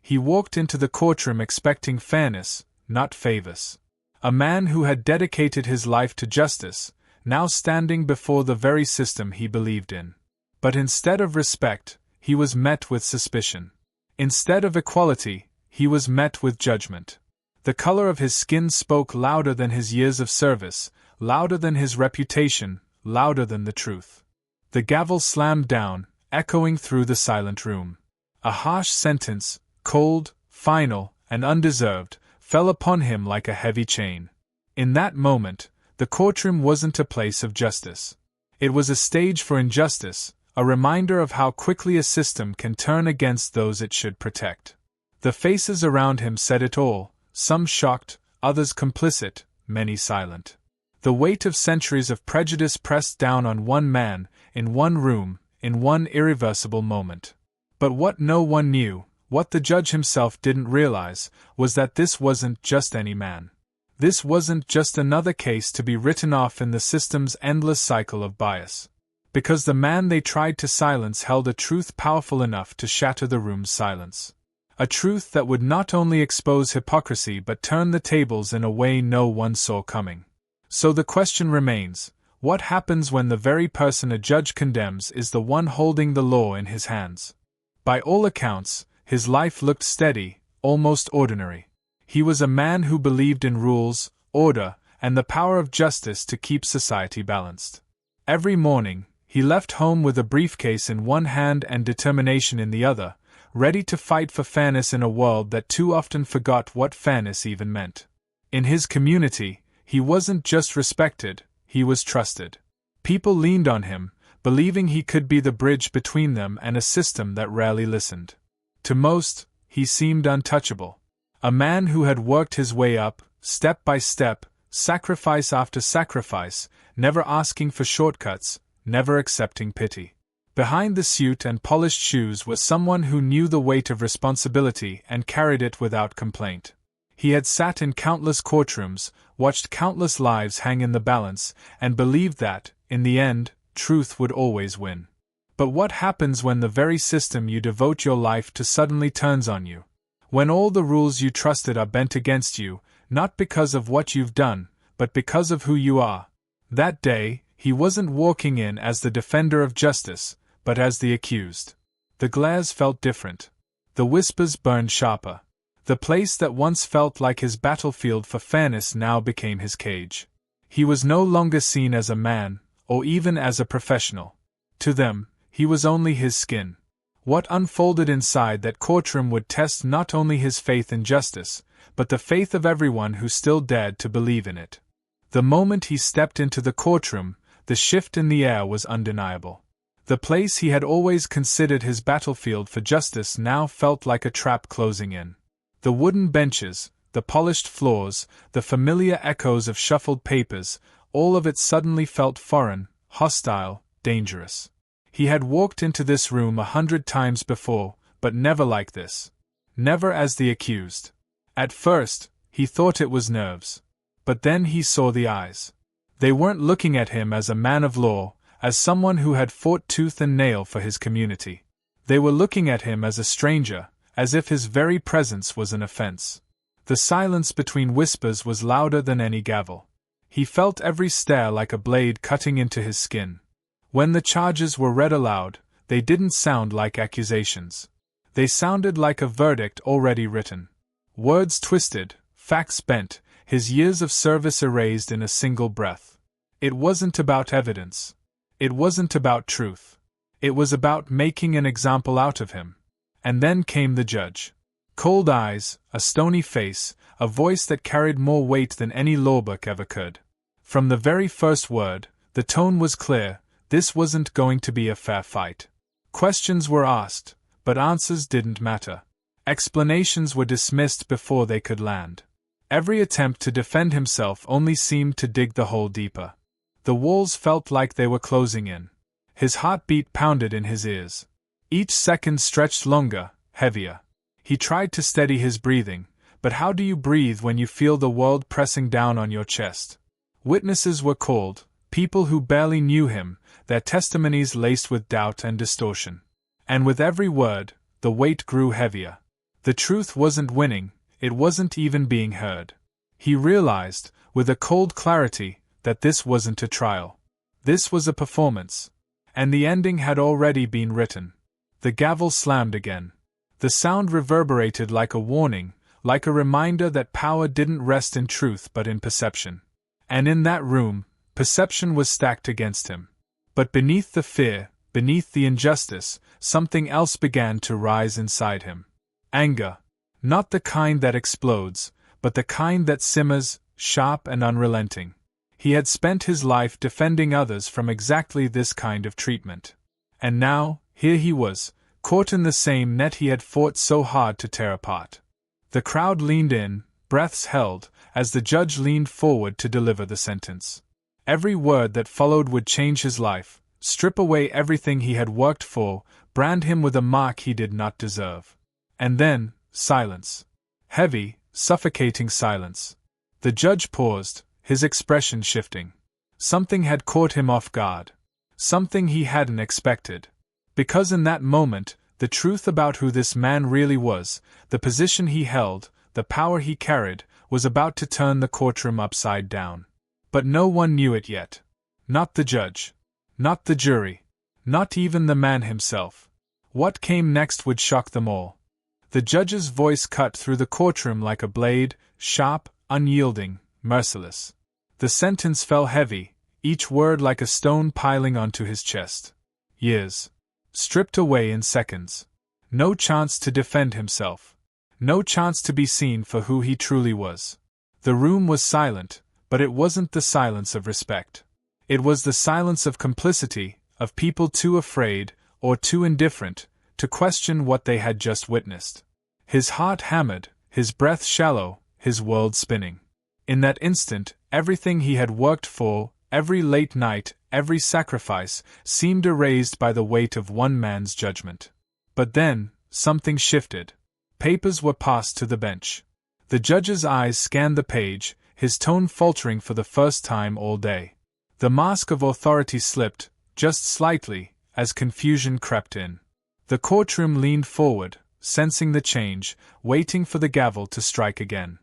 He walked into the courtroom expecting fairness, not favors. A man who had dedicated his life to justice, now standing before the very system he believed in. But instead of respect, he was met with suspicion. Instead of equality, he was met with judgment. The color of his skin spoke louder than his years of service, louder than his reputation, louder than the truth. The gavel slammed down, echoing through the silent room. A harsh sentence, cold, final, and undeserved, fell upon him like a heavy chain. In that moment, the courtroom wasn't a place of justice. It was a stage for injustice, a reminder of how quickly a system can turn against those it should protect. The faces around him said it all, some shocked, others complicit, many silent. The weight of centuries of prejudice pressed down on one man, in one room, in one irreversible moment. But what no one knew, what the judge himself didn't realize, was that this wasn't just any man. This wasn't just another case to be written off in the system's endless cycle of bias. Because the man they tried to silence held a truth powerful enough to shatter the room's silence. A truth that would not only expose hypocrisy but turn the tables in a way no one saw coming. So the question remains, what happens when the very person a judge condemns is the one holding the law in his hands? By all accounts, his life looked steady, almost ordinary. He was a man who believed in rules, order, and the power of justice to keep society balanced. Every morning, he left home with a briefcase in one hand and determination in the other, ready to fight for fairness in a world that too often forgot what fairness even meant. In his community, he wasn't just respected, he was trusted. People leaned on him, believing he could be the bridge between them and a system that rarely listened. To most, he seemed untouchable. A man who had worked his way up, step by step, sacrifice after sacrifice, never asking for shortcuts, never accepting pity. Behind the suit and polished shoes was someone who knew the weight of responsibility and carried it without complaint. He had sat in countless courtrooms, watched countless lives hang in the balance, and believed that, in the end, truth would always win. But what happens when the very system you devote your life to suddenly turns on you? When all the rules you trusted are bent against you, not because of what you've done, but because of who you are. That day, he wasn't walking in as the defender of justice, but as the accused. The glares felt different. The whispers burned sharper. The place that once felt like his battlefield for fairness now became his cage. He was no longer seen as a man, or even as a professional. To them, he was only his skin. What unfolded inside that courtroom would test not only his faith in justice, but the faith of everyone who still dared to believe in it. The moment he stepped into the courtroom, the shift in the air was undeniable. The place he had always considered his battlefield for justice now felt like a trap closing in. The wooden benches, the polished floors, the familiar echoes of shuffled papers, all of it suddenly felt foreign, hostile, dangerous. He had walked into this room 100 times before, but never like this. Never as the accused. At first, he thought it was nerves. But then he saw the eyes. They weren't looking at him as a man of law, as someone who had fought tooth and nail for his community. They were looking at him as a stranger, as if his very presence was an offense. The silence between whispers was louder than any gavel. He felt every stare like a blade cutting into his skin. When the charges were read aloud, they didn't sound like accusations. They sounded like a verdict already written. Words twisted, facts bent, his years of service erased in a single breath. It wasn't about evidence. It wasn't about truth. It was about making an example out of him. And then came the judge. Cold eyes, a stony face, a voice that carried more weight than any lawbook ever could. From the very first word, the tone was clear. This wasn't going to be a fair fight. Questions were asked, but answers didn't matter. Explanations were dismissed before they could land. Every attempt to defend himself only seemed to dig the hole deeper. The walls felt like they were closing in. His heartbeat pounded in his ears. Each second stretched longer, heavier. He tried to steady his breathing, but how do you breathe when you feel the world pressing down on your chest? Witnesses were called, people who barely knew him, their testimonies laced with doubt and distortion. And with every word, the weight grew heavier. The truth wasn't winning, it wasn't even being heard. He realized, with a cold clarity, that this wasn't a trial. This was a performance. And the ending had already been written. The gavel slammed again. The sound reverberated like a warning, like a reminder that power didn't rest in truth but in perception. And in that room, perception was stacked against him. But beneath the fear, beneath the injustice, something else began to rise inside him. Anger. Not the kind that explodes, but the kind that simmers, sharp and unrelenting. He had spent his life defending others from exactly this kind of treatment. And now, here he was, caught in the same net he had fought so hard to tear apart. The crowd leaned in, breaths held, as the judge leaned forward to deliver the sentence. Every word that followed would change his life, strip away everything he had worked for, brand him with a mark he did not deserve. And then, silence. Heavy, suffocating silence. The judge paused, his expression shifting. Something had caught him off guard. Something he hadn't expected. Because in that moment, the truth about who this man really was, the position he held, the power he carried, was about to turn the courtroom upside down. But no one knew it yet. Not the judge. Not the jury. Not even the man himself. What came next would shock them all. The judge's voice cut through the courtroom like a blade, sharp, unyielding, merciless. The sentence fell heavy, each word like a stone piling onto his chest. Years. Stripped away in seconds. No chance to defend himself. No chance to be seen for who he truly was. The room was silent, but it wasn't the silence of respect. It was the silence of complicity, of people too afraid, or too indifferent, to question what they had just witnessed. His heart hammered, his breath shallow, his world spinning. In that instant, everything he had worked for, every late night, every sacrifice, seemed erased by the weight of one man's judgment. But then, something shifted. Papers were passed to the bench. The judge's eyes scanned the page, his tone faltering for the first time all day. The mask of authority slipped, just slightly, as confusion crept in. The courtroom leaned forward, sensing the change, waiting for the gavel to strike again.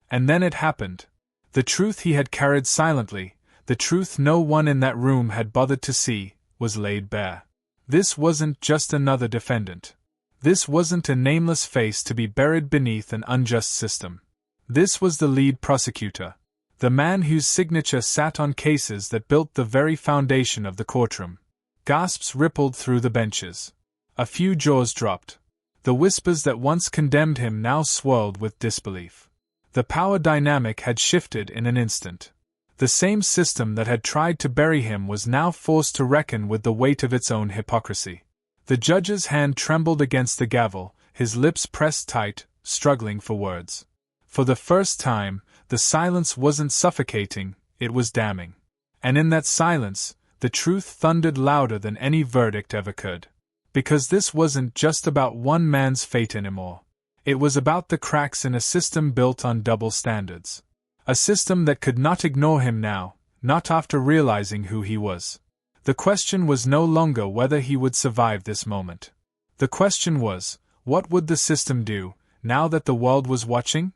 And then it happened. The truth he had carried silently, the truth no one in that room had bothered to see, was laid bare. This wasn't just another defendant. This wasn't a nameless face to be buried beneath an unjust system. This was the lead prosecutor, the man whose signature sat on cases that built the very foundation of the courtroom. Gasps rippled through the benches. A few jaws dropped. The whispers that once condemned him now swirled with disbelief. The power dynamic had shifted in an instant. The same system that had tried to bury him was now forced to reckon with the weight of its own hypocrisy. The judge's hand trembled against the gavel, his lips pressed tight, struggling for words. For the first time, the silence wasn't suffocating, it was damning. And in that silence, the truth thundered louder than any verdict ever could. Because this wasn't just about one man's fate anymore. It was about the cracks in a system built on double standards. A system that could not ignore him now, not after realizing who he was. The question was no longer whether he would survive this moment. The question was, what would the system do, now that the world was watching?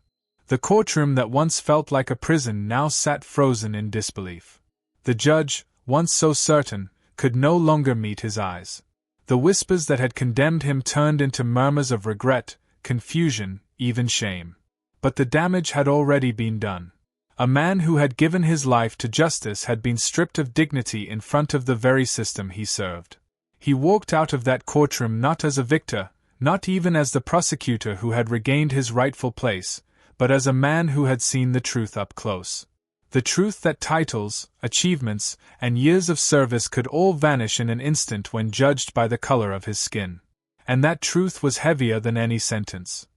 The courtroom that once felt like a prison now sat frozen in disbelief. The judge, once so certain, could no longer meet his eyes. The whispers that had condemned him turned into murmurs of regret, confusion, even shame. But the damage had already been done. A man who had given his life to justice had been stripped of dignity in front of the very system he served. He walked out of that courtroom not as a victor, not even as the prosecutor who had regained his rightful place, but as a man who had seen the truth up close. The truth that titles, achievements, and years of service could all vanish in an instant when judged by the color of his skin. And that truth was heavier than any sentence.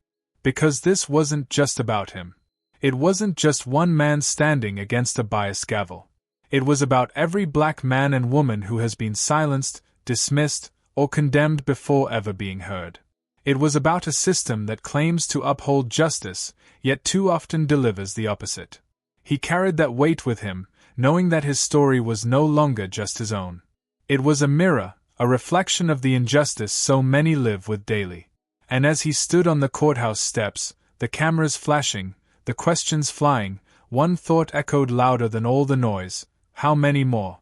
Because this wasn't just about him. It wasn't just one man standing against a biased gavel. It was about every black man and woman who has been silenced, dismissed, or condemned before ever being heard. It was about a system that claims to uphold justice, yet too often delivers the opposite. He carried that weight with him, knowing that his story was no longer just his own. It was a mirror, a reflection of the injustice so many live with daily. And as he stood on the courthouse steps, the cameras flashing, the questions flying, one thought echoed louder than all the noise: how many more?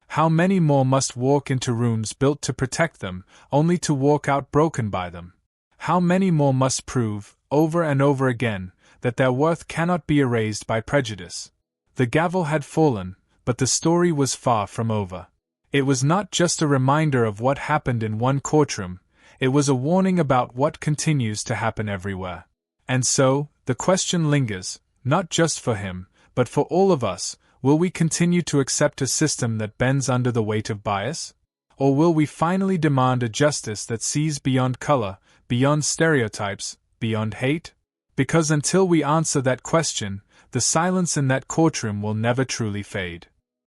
How many more must walk into rooms built to protect them, only to walk out broken by them? How many more must prove, over and over again, that their worth cannot be erased by prejudice? The gavel had fallen, but the story was far from over. It was not just a reminder of what happened in one courtroom, it was a warning about what continues to happen everywhere. And so, the question lingers, not just for him, but for all of us: will we continue to accept a system that bends under the weight of bias? Or will we finally demand a justice that sees beyond color, beyond stereotypes, beyond hate? Because until we answer that question, the silence in that courtroom will never truly fade.